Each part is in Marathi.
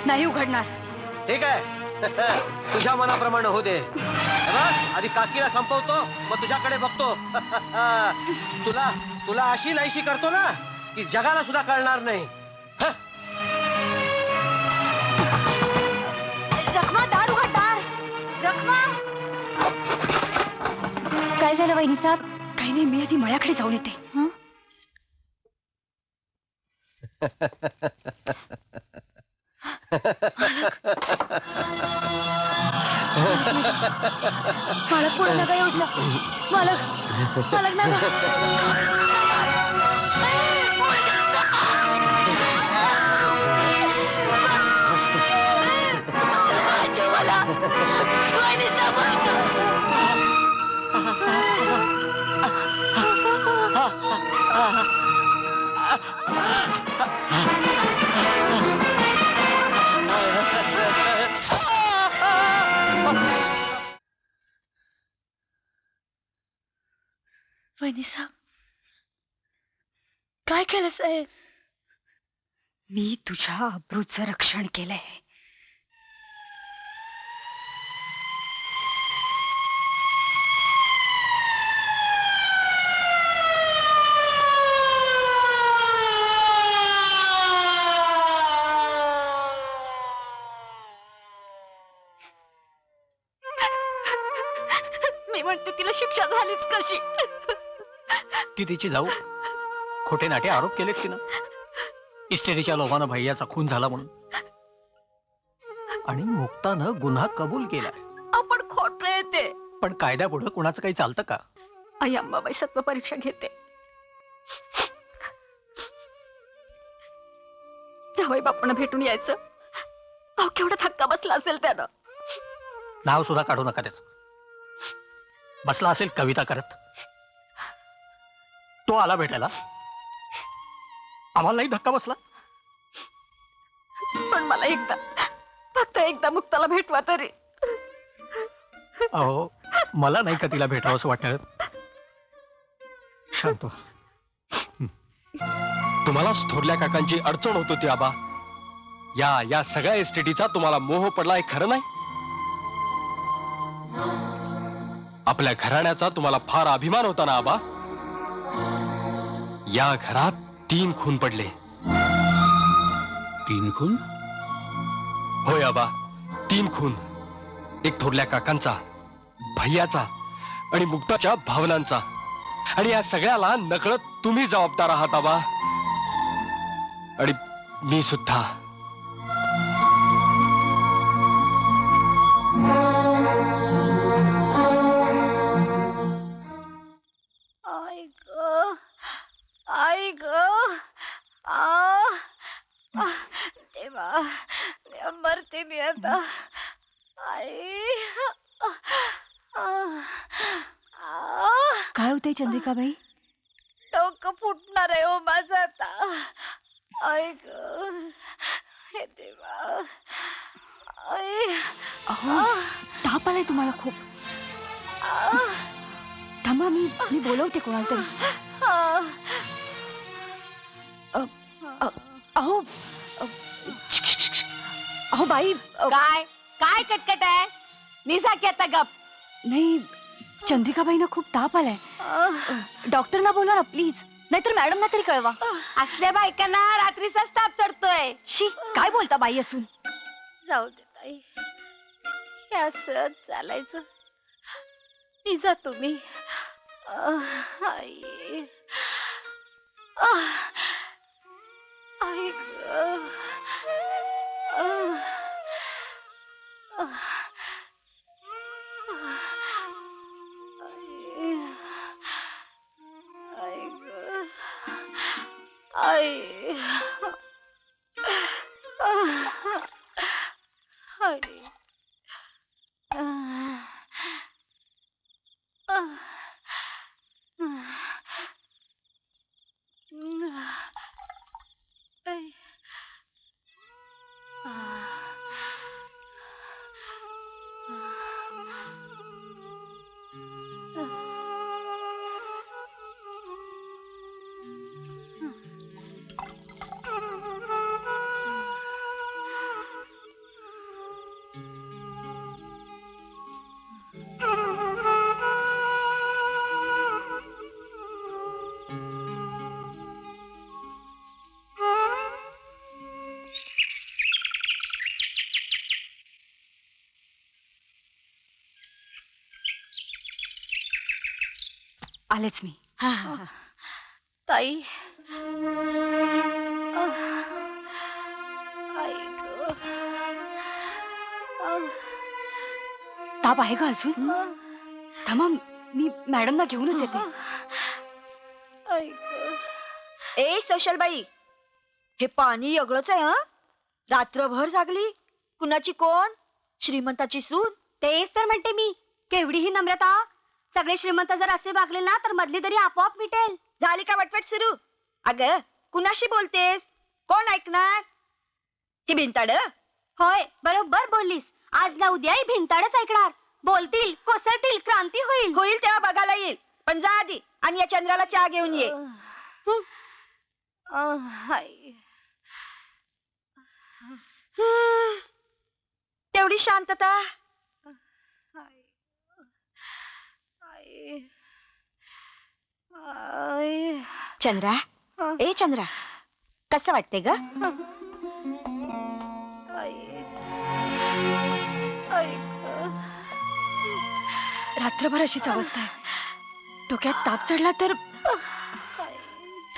नाही उघडणार. ठीक आहे. तुझ्या मनाप्रमाणे हो दे. आधी काकीला संपवतो मग तुझ्याकडे बघतो. तुला तुला अशी लायशी करतो ना की जगाला सुद्धा कळणार नाही. रखमा दार उघड दार. रखमा. काय झालं वहिनी साहेब? काही नाही, मी आधी मळ्याकडे जाऊन येते. मालक पुढे नका येऊ. मालक मालक नका. वहिनी साहेब, काय केलं साहेब? मी तुझ्या अब्रूचं रक्षण केलंय. मी म्हणते तिला शिक्षा झालीच कशी? ती तिची जाऊ खोटे नाटे आरोप केलेत तिनं. इस्टेटीच्या लोकांना भैयाचा खून झाला म्हणून, आणि मुक्तानं गुन्हा कबूल केला. आपण खोटं येते. पण कायद्यापुढे कुणाचं काही चालतं का? आई अंबाबाई सत्व परीक्षा घेते. जावई बापूंना भेटून यायचं. अहो केवढा धक्का बसला असेल त्यानं. नाव सुद्धा काढू नका त्याचं. बसला असेल कविता करत. तो आला भेटायला, आम्हाला नाही धक्का बसला. पण मला एकदा, फक्त एकदा मुक्ताला भेटवा तरी. अहो मला नाही का तिला भेटावंसं वाटत. शांत. तुम्हालाच थोरल्या काकांची अडचण होत होती आबा. या सगळ्या एसटीचा तुम्हाला मोह पडला हे खरं नाही? आपल्या घराण्याचा तुम्हाला फार अभिमान होता ना आबा? या घरात 3 खून पडले. 3 खून? होय आबा, 3 खून. एक थोरल्या काकांचा, भैयाचा आणि मुक्ताच्या भावनांचा. आणि या सगळ्याला नकळत तुम्ही जबाबदार आहात आबा. आणि मी सुद्धा. आई ग, देवा देवा, मरते मी आता. आई. काय होतंय चंद्रिकाबाई? डोकं फुटणार आहे हो माझं आता. आई ग, हे देवा. आई. अहो ताप आलाय तुम्हाला खूप. थांबा, मी बोलवते कोणाला तरी. अहो अहो बाई, काय काय कटकट आहे? निसा की आता गप. नाही, चंद्रिकाबाईंना खूप ताप आलाय. डॉक्टरना बोलवा ना प्लीज, नाहीतर मॅडमना तरी कळवा. असल्या बायकांना रात्रीचाच ताप चढतोय. शी, काय बोलता बाई असून. जाऊ दे ताई, हे असंच चालायचं. निजा तुम्ही. आई आई ग. आई ग. आई. आलेच मी. ताई आई गं. ताप आहे का अजून? थांबा, मी मॅडमना घेऊनच येते. आई गं. ए सोशल बाई, हे पाणी वेगळंच आहे. हं, रात्रभर जागली. कुणाची कोण? श्रीमंताची सून. तेच तर म्हणते मी, केवढी ही नम्रता. सगळे श्रीमंत जर असे वागले ना तर मधली तरी आपोआप मिटेल. झाली का वटवट सुरू? अग, कुणाशी बोलतेस? कोण ऐकणार? ही भिंताड. होय, बरोबर बोललीस. आज ना उद्या ही भिंताडच ऐकणार. बोलतील, कोसळतील, क्रांती होईल. होईल तेव्हा बघायला येईल. पण जा आधी आणि या चंद्राला चहा घेऊन ये. आई. तेवढी शांतता. आई. आई. आई. चंद्रा, ए चंद्रा, कसं वाटते ग? आई. आई गं. रात्रभर अशीच अवस्था आहे. डोक्यात ताप चढला तर आई.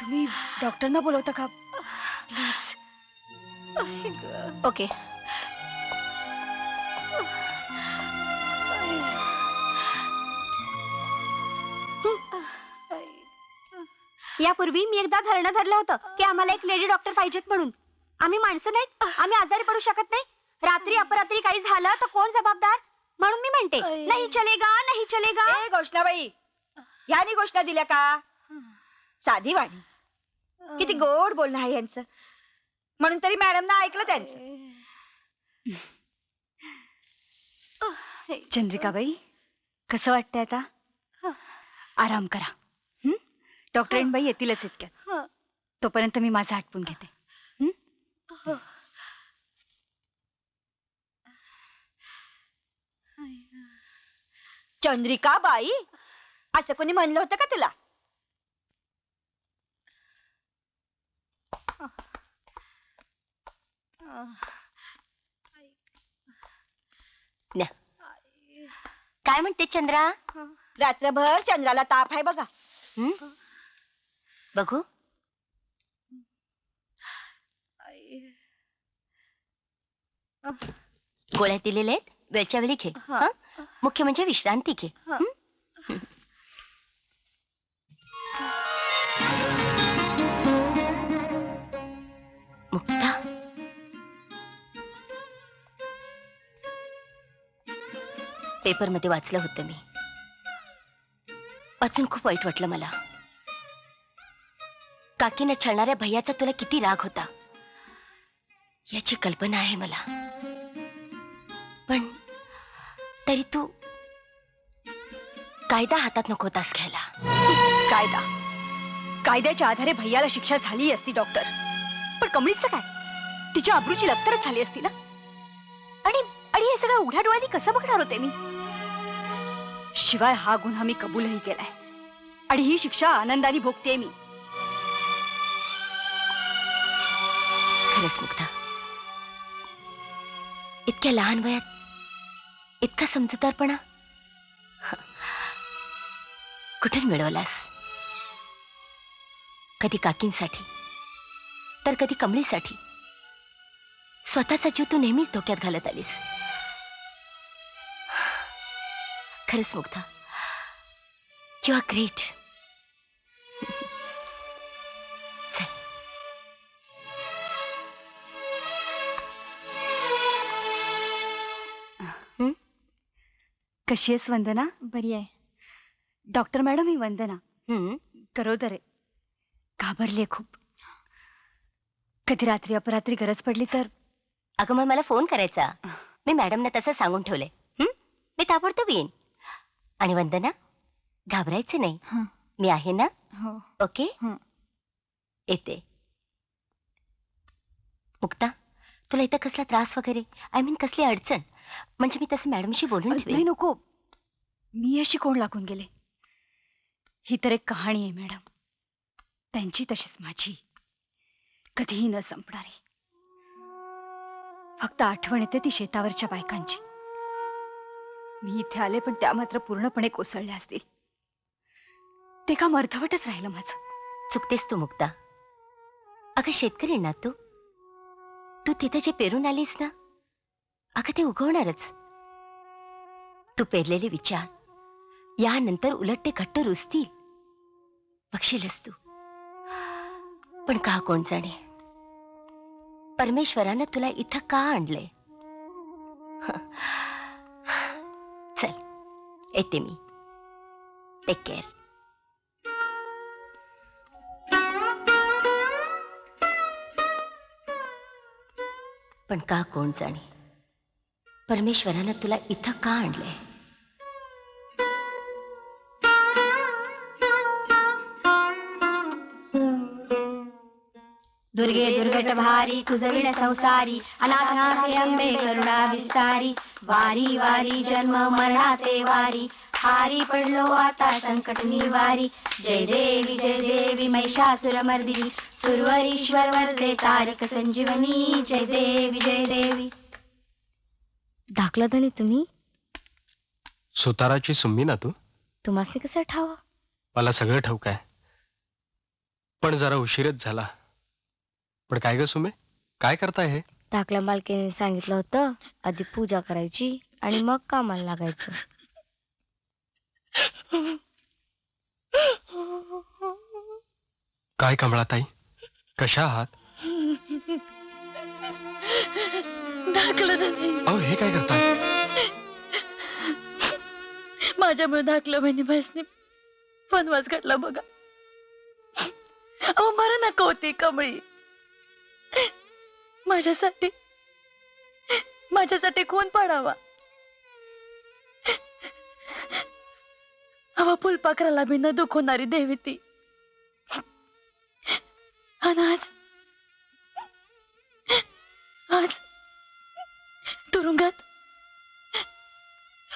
तुम्ही डॉक्टरना बोलवता का प्लीज? आई गं. ओके. यापूर्वी मी एकदा धरणं धरलं होतं की आम्हाला एक लेडी डॉक्टर पाहिजेत म्हणून. आम्ही माणसं नाहीत, आम्ही आजारी पडू शकत नाही. रात्री अपरात्री काही झालं तर कोण जबाबदार? म्हणून मी म्हणते आई. नाही चलेगा, नाही चलेगा. ए घोषणाबाई, ह्यानी घोषणा दिल्या का? साधी वाणी, किती गोड बोलणं आहे यांचं. म्हणून तरी मॅडम ना ऐकलं त्यांचं. चंद्रिकाबाई, कसं वाटतंय आता? आराम करा. डॉक्टरांबाई येतीलच इतक्यात. तोपर्यंत मी माझं आटपून घेते. चंद्रिका बाई, असं कोणी म्हणलं होतं का तुला? काय म्हणते चंद्रा? रात्रभर चंद्राला ताप आहे बघा. बघू. गोळ्या दिलेल्या आहेत, वेळच्या वेळी घे. हं? मुख्य म्हणजे विश्रांती घे. मुक्ता, पेपर मध्ये वाचलं होतं मी. वाचून खूप वाईट वाटलं मला. काकीनं छळणाऱ्या भैयाचा तुला किती राग होता याची कल्पना आहे मला. पण तरी तू कायदा हातात नको होतास घ्यायला. कायदा, कायद्याच्या आधारे भैयाला शिक्षा झाली असती डॉक्टर. पण कमळीचं काय? तिच्या अब्रूची लक्तरच झाली असती ना. आणि आणि हे सगळं उघड्या डोळ्यांनी कसं बघणार होते मी? शिवाय हा गुन्हा मी कबूलही केलाय आणि ही शिक्षा आनंदाने भोगते मी. खरंच मुक्ता, इतक्या लहान वयात इतका समजूतदारपणा कुठून मिळवलास? कधी काकींसाठी तर कधी कमळीसाठी स्वतःचा जीव तू नेहमीच धोक्यात घालत आलीस. खरंच मुग्धा, यू आर ग्रेट. कशी आहेस वंदना? बरी आहे. डॉक्टर मॅडम ही वंदना. हम्म. गरोदर आहे. घाबरलीये खूप. कधी रात्री अपरात्री गरज पडली तर? अगं मग मला फोन करायचा. मी मॅडमना तसं सांगून ठेवलंय. मी ताबडतोब येईन. आणि वंदना, घाबरायचं नाही. मी आहे ना? हो. ओके. येते. मुक्ता, तुला इथं कसला त्रास वगैरे, आय मीन कसली अडचण? म्हणजे मी तसं मॅडमशी बोलून नाही ठेवेन. नको. मी अशी कोण लागून गेले? ही तर एक कहाणी आहे मॅडम. त्यांची तशीच माझी, कधीही न संपणारी. फक्त आठवण येते ती शेतावरच्या बायकांची. मी इथे आले पण त्या मात्र पूर्णपणे कोसळल्या असतील. ते काम अर्धवटच राहिलं माझं. चुकतेस तू मुक्ता. अगं शेतकरी ना तू. तू तिथे जे पेरून आलीस ना, अगं ते उगवणारच. तू पेरलेले विचार यानंतर उलट ते घट्ट रुजतील, बघशीलच तू. पण का कोण जाणे, परमेश्वरानं तुला इथं का आणलंय? चल येते मी. Take care. पण का कोण जाणे, परमेश्वरानं तुला इथं का आणलंय? दुर्गे दुर्गट भारी तुझविण संसारी, अनाथनाथे अंबे करुणा विस्तारी. वारी वारी जन्म मरणाते वारी, हारी पडलो आता संकट निवारी. जय देवी महिषासुर मर्दिनी, सुरवरीश्वर वरदे तारिक संजीवनी. जय देवी. दाखला धनी तुम्ही सुताराची सुम्मी ना तू? तुम्हाला कसं ठाव? मला सगळं ठाऊक आहे, पण जरा उशीरच झाला. पण काय ग सुमे, काय करताय हे? दाखला मालकीने सांगितलं होतं आधी पूजा करायची आणि मग कामाला लागायचं. काय कमळाताई, कशा आहात? धाकलं धनी, अहो हे काय करताय? माझ्यामुळे धाकलं बहिणी भासने वनवास घडला बघा. अहो मरा नका होती कमळी. माझ्यासाठी खून पडावा. अहो फुलपाखराला बी न दुखवणारी देवी ती. आणि आज तुरुंगात.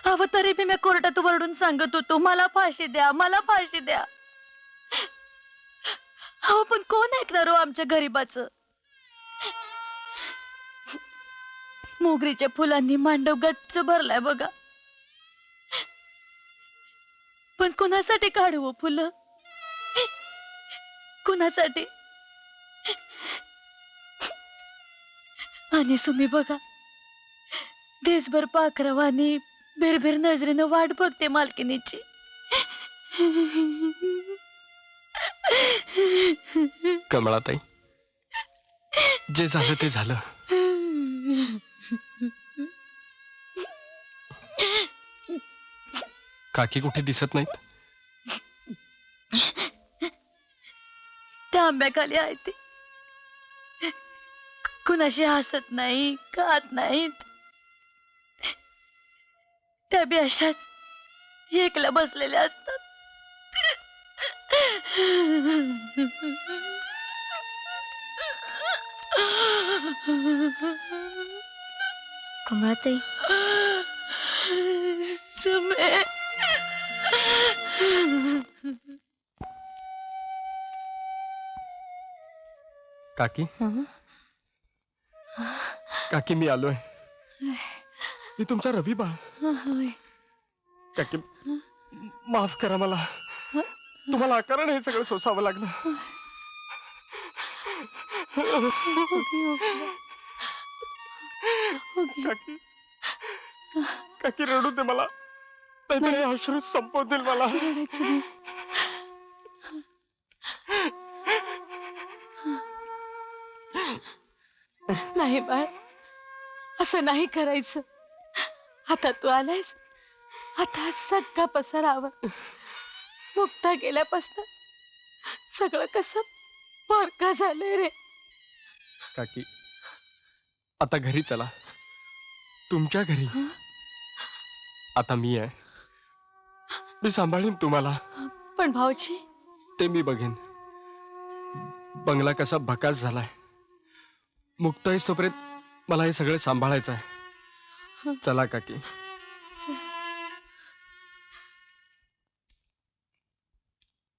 अहो तरी बी मी कोर्टात वरडून सांगत होतो मला फाशी द्या, मला फाशी द्या. अहो पण कोण ऐकणार हो आमच्या गरीबाचं? मोगरीच्या फुलांनी मांडव गच्च भरलाय बघा. पण कुणासाठी काढू हो फुलं? कुणासाठी? आणि सुमी बघा, देशभर पाखरवानी बिरबिर नजरेनं वाट बघते मालकिनीची. कमळाताई, जे झालं ते झालं. काकी कुठे दिसत नाहीत? त्या आंब्याखाली आहे ती. कुणाशी हसत नाही, खात नाहीत. त्या बी अशाच एकल्या बसलेल्या असतात. कमळाताई, सुमे. काकी, हं? काकी मी आलोय. मी तुमचा रवी बाळ. होय. काकी माफ करा मला, तुम्हाला आकाराने हे सगळं सोसावं लागलं. काकी, काकी रडू दे मला, नाहीतर हे अश्रू संपवतील मला. नाही बाळ, असं नाही करायचं. आता तू आलायस, आता सगळा पसारावर. मुक्ता गेल्यापासून सगळं कसं परका झालंय रे. काकी आता घरी चला, तुमच्या घरी. आता मी आहे, मी सांभाळीन तुम्हाला. पण भाऊजी, ते मी बघेन. बंगला कसा भकास झालाय, मुक्ता तोपर्यंत मला हे सगळं सांभाळायचं आहे. चला काकी. चल.